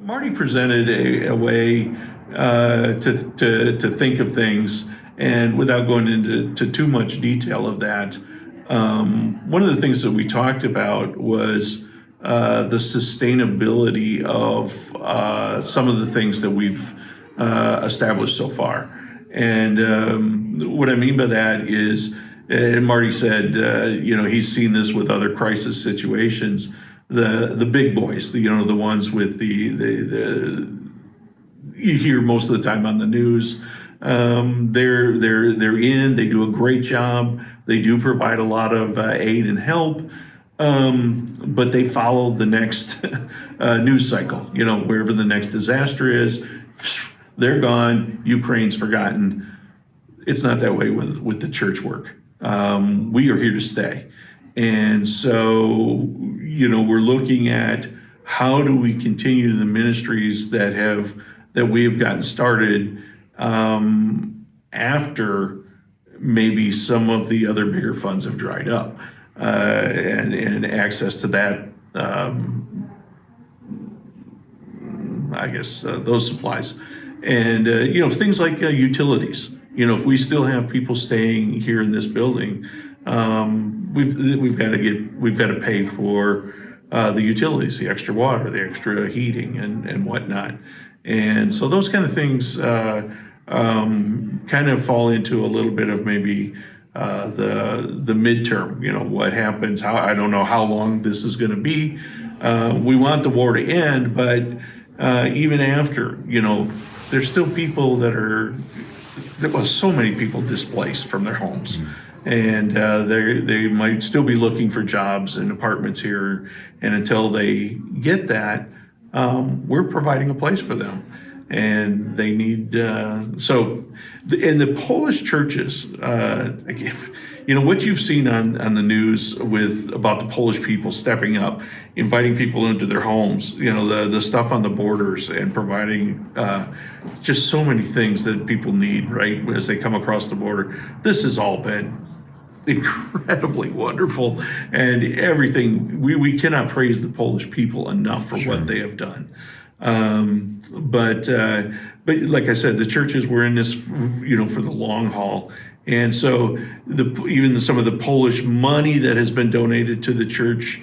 Marty presented a way to think of things, and without going into too much detail of that, one of the things that we talked about was the sustainability of some of the things that we've established so far. And what I mean by that is, and Marty said, he's seen this with other crisis situations. The big boys, the ones with the you hear most of the time on the news. They're in. They do a great job. They do provide a lot of aid and help, but they follow the next news cycle. Wherever the next disaster is, they're gone. Ukraine's forgotten. It's not that way with the church work. We are here to stay, and so we're looking at how do we continue the ministries that we have gotten started after maybe some of the other bigger funds have dried up, and access to that, those supplies, and things like utilities. If we still have people staying here in this building, we've got to pay for the utilities, the extra water, the extra heating, and whatnot. And so those kind of things kind of fall into a little bit of maybe the midterm. What happens? I don't know how long this is going to be. We want the war to end, but even after, there's still people there was so many people displaced from their homes. And they might still be looking for jobs and apartments here. And until they get that, we're providing a place for them. And they need, in the Polish churches, what you've seen on the news about the Polish people stepping up, inviting people into their homes, the stuff on the borders, and providing just so many things that people need, right, as they come across the border. This has all been incredibly wonderful, and everything, we cannot praise the Polish people enough for what they have done. But like I said, the churches were in this, for the long haul. And so even some of the Polish money that has been donated to the church,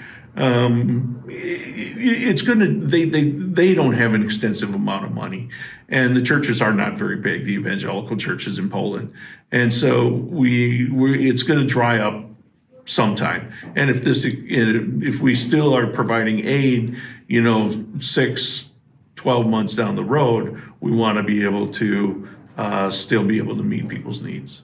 it's going to, they don't have an extensive amount of money, and the churches are not very big, the evangelical churches in Poland. And so it's going to dry up sometime. And if we still are providing aid, 6-12 months down the road, we want to be able to still be able to meet people's needs.